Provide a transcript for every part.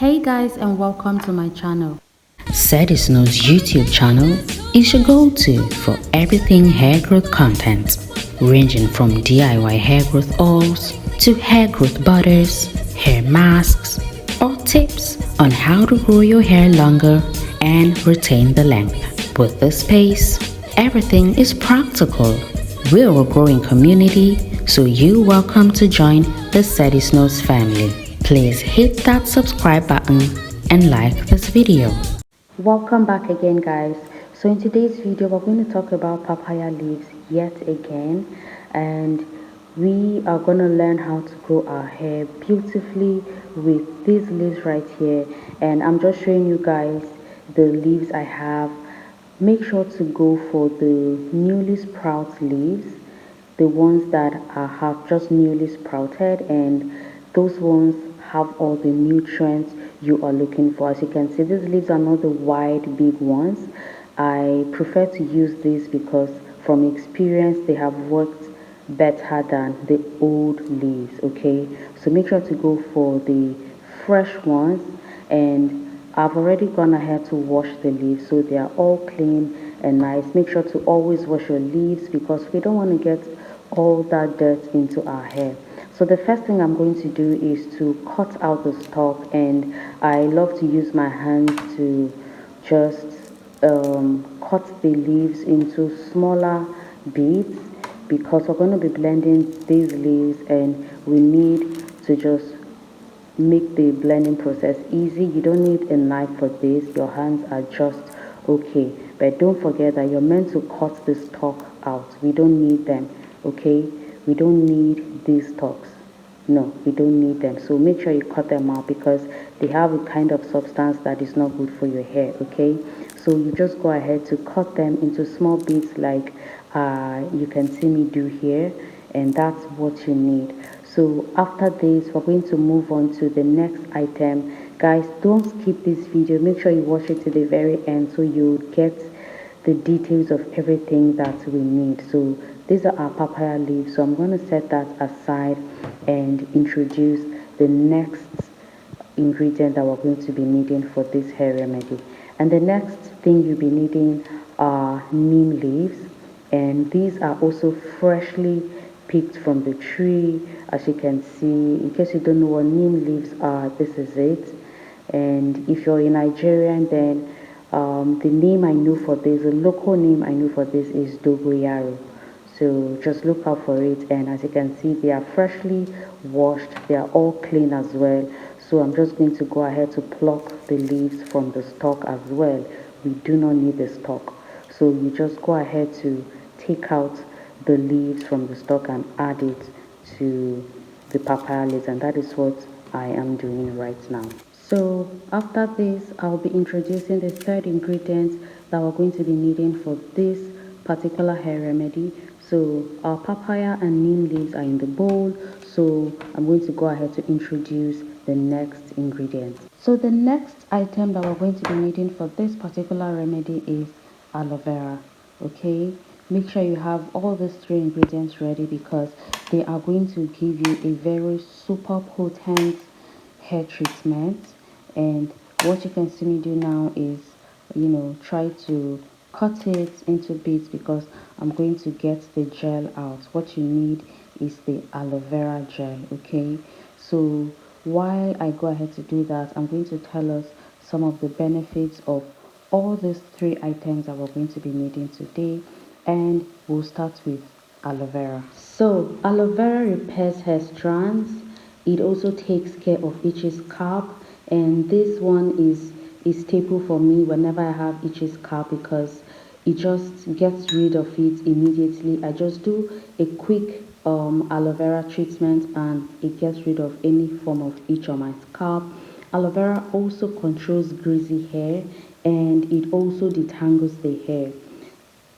Hey guys, and welcome to my channel. Seddiesnowz YouTube channel is your go-to for everything hair growth content, ranging from DIY hair growth oils to hair growth butters, hair masks, or tips on how to grow your hair longer and retain the length. With this space, everything is practical. We're a growing community, so you're welcome to join the Seddiesnowz family. Please hit that subscribe button and like this video. Welcome back again, guys. So in today's video we're going to talk about papaya leaves yet again, and we are going to learn how to grow our hair beautifully with these leaves right here. And I'm just showing you guys the leaves I have. Make sure to go for the newly sprout leaves, the ones that have just newly sprouted, and those ones have all the nutrients you are looking for. As you can see, these leaves are not the wide big ones. I prefer to use these because from experience they have worked better than the old leaves. Okay, so make sure to go for the fresh ones, and I've already gone ahead to wash the leaves so they are all clean and nice. Make sure to always wash your leaves because we don't want to get all that dirt into our hair. So the first thing I'm going to do is to cut out the stalk, and I love to use my hands to just cut the leaves into smaller bits because we're going to be blending these leaves and we need to just make the blending process easy. You don't need a knife for this, your hands are just okay. But don't forget that you're meant to cut the stalk out. We don't need them, okay? We don't need these stalks. No, we don't need them. So make sure you cut them out because they have a kind of substance that is not good for your hair, okay? So you just go ahead to cut them into small bits like you can see me do here, and that's what you need. So after this we're going to move on to the next item. Guys, don't skip this video, make sure you watch it to the very end so you get the details of everything that we need. So these are our papaya leaves, so I'm going to set that aside and introduce the next ingredient that we're going to be needing for this hair remedy. And the next thing you'll be needing are neem leaves, and these are also freshly picked from the tree. As you can see, in case you don't know what neem leaves are, this is it. And if you're in Nigeria, then the name I know for this, the local name I know for this is dogoyaro. So just look out for it, and as you can see they are freshly washed, they are all clean as well. So I'm just going to go ahead to pluck the leaves from the stalk as well. We do not need the stalk, so you just go ahead to take out the leaves from the stalk and add it to the papaya leaves, and that is what I am doing right now. So after this I'll be introducing the third ingredient that we're going to be needing for this particular hair remedy. So our papaya and neem leaves are in the bowl, so I'm going to go ahead to introduce the next ingredient. So the next item that we're going to be needing for this particular remedy is aloe vera. Okay, make sure you have all these three ingredients ready because they are going to give you a very super potent hair treatment. And what you can see me do now is, try to cut it into bits because I'm going to get the gel out. What you need is the aloe vera gel. Okay, so while I go ahead to do that, I'm going to tell us some of the benefits of all these three items that we're going to be needing today, and we'll start with aloe vera. So aloe vera repairs hair strands. It also takes care of itchy scalp, and this one is a staple for me whenever I have itchy scalp because it just gets rid of it immediately. I just do a quick aloe vera treatment and it gets rid of any form of itch on my scalp. Aloe vera also controls greasy hair, and it also detangles the hair.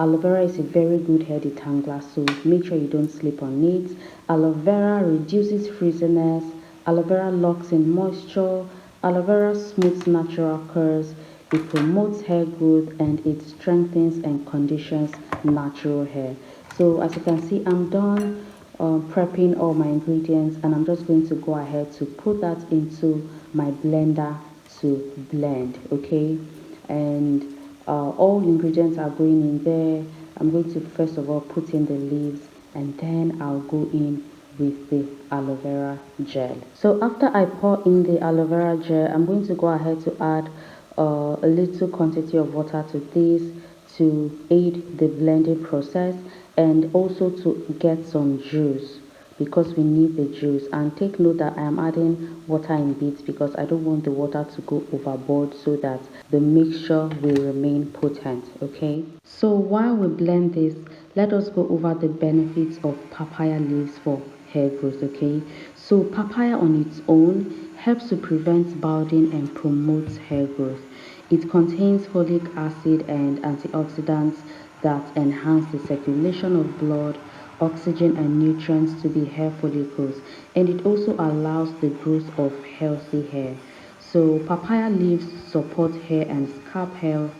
Aloe vera is a very good hair detangler, so make sure you don't sleep on it. Aloe vera reduces frizziness. Aloe vera locks in moisture. Aloe vera smooths natural curls. It promotes hair growth and it strengthens and conditions natural hair. So as you can see, I'm done prepping all my ingredients, and I'm just going to go ahead to put that into my blender to blend, okay? And all ingredients are going in there. I'm going to first of all put in the leaves, and then I'll go in with the aloe vera gel. So after I pour in the aloe vera gel, I'm going to go ahead to add a little quantity of water to this to aid the blending process, and also to get some juice, because we need the juice. And take note that I am adding water in bits because I don't want the water to go overboard, so that the mixture will remain potent, okay? So while we blend this, let us go over the benefits of papaya leaves for hair growth, okay? So papaya on its own helps to prevent balding and promotes hair growth. It contains folic acid and antioxidants that enhance the circulation of blood, oxygen and nutrients to the hair follicles, and it also allows the growth of healthy hair. So papaya leaves support hair and scalp health.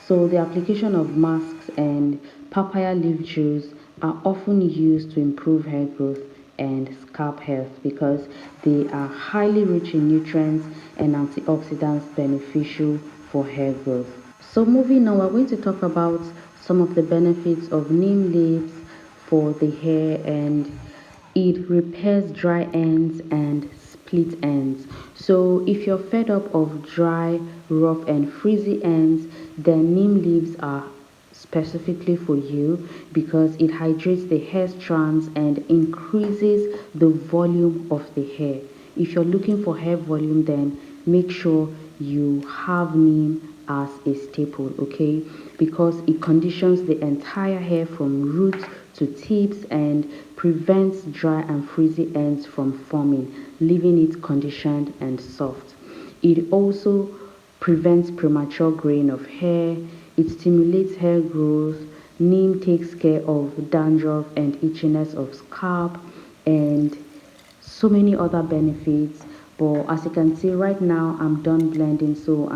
So the application of masks and papaya leaf juice are often used to improve hair growth and scalp health because they are highly rich in nutrients and antioxidants beneficial for hair growth. So moving on, we're going to talk about some of the benefits of neem leaves for the hair, and it repairs dry ends and split ends. So if you're fed up of dry, rough and frizzy ends, then neem leaves are specifically for you because it hydrates the hair strands and increases the volume of the hair. If you're looking for hair volume, then make sure you have neem as a staple, okay? Because it conditions the entire hair from roots to tips and prevents dry and frizzy ends from forming, leaving it conditioned and soft. It also prevents premature graying of hair. It stimulates hair growth. Neem takes care of dandruff and itchiness of scalp, and so many other benefits. But as you can see right now, I'm done blending, so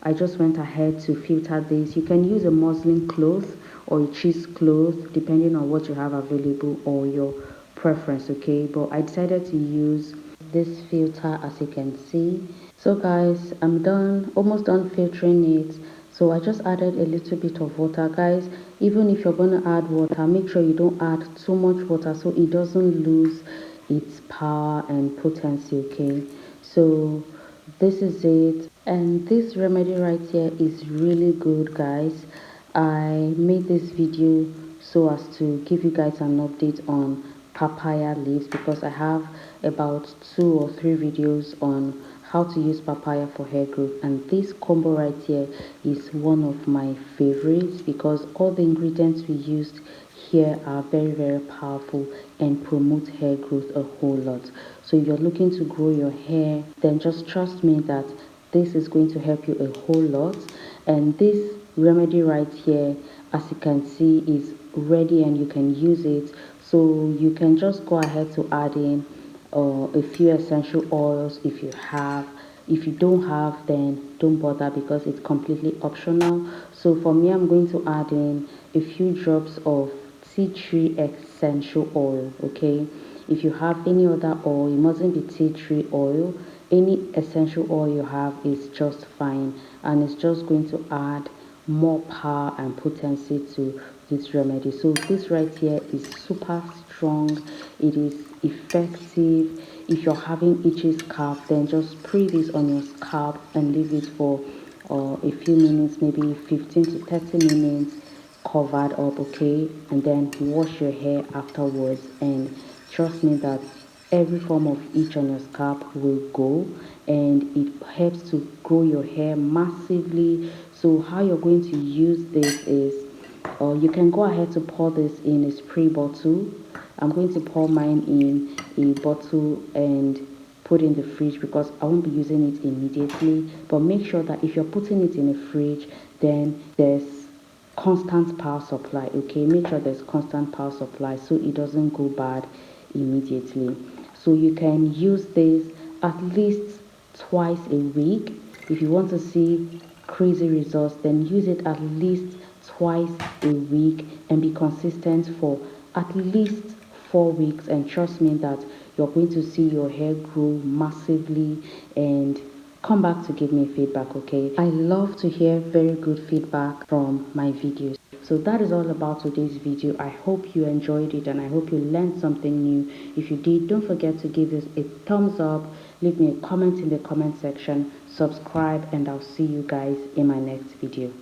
I just went ahead to filter this. You can use a muslin cloth or a cheesecloth depending on what you have available or your preference, okay? But I decided to use this filter, as you can see. So guys, I'm done, almost done filtering it. So I just added a little bit of water. Guys, even if you're going to add water, make sure you don't add too much water so it doesn't lose its power and potency, okay? So this is it, and this remedy right here is really good, guys. I made this video so as to give you guys an update on papaya leaves because I have about 2 or 3 videos on how to use papaya for hair growth, and this combo right here is one of my favorites because all the ingredients we used here are very powerful and promote hair growth a whole lot. So if you're looking to grow your hair, then just trust me that this is going to help you a whole lot. And this remedy right here, as you can see, is ready and you can use it. So you can just go ahead to add in a few essential oils if you have. If you don't have, then don't bother because it's completely optional. So for me, I'm going to add in a few drops of tea tree essential oil, okay? If you have any other oil, it mustn't be tea tree oil. Any essential oil you have is just fine, and it's just going to add more power and potency to this remedy. So this right here is super strong. It is effective. If you're having itchy scalp, then just spray this on your scalp and leave it for a few minutes, maybe 15 to 30 minutes covered up, okay? And then wash your hair afterwards, and trust me that every form of itch on your scalp will go, and it helps to grow your hair massively. So how you're going to use this is, you can go ahead to pour this in a spray bottle. I'm going to pour mine in a bottle and put in the fridge because I won't be using it immediately. But make sure that if you're putting it in a fridge, then there's constant power supply, okay? Make sure there's constant power supply so it doesn't go bad immediately. So you can use this at least twice a week. If you want to see crazy results, then use it at least twice a week and be consistent for at least 4 weeks, and trust me that you're going to see your hair grow massively and come back to give me feedback. Okay, I love to hear very good feedback from my videos. So that is all about today's video. I hope you enjoyed it and I hope you learned something new. If you did, don't forget to give this a thumbs up, leave me a comment in the comment section, subscribe, and I'll see you guys in my next video.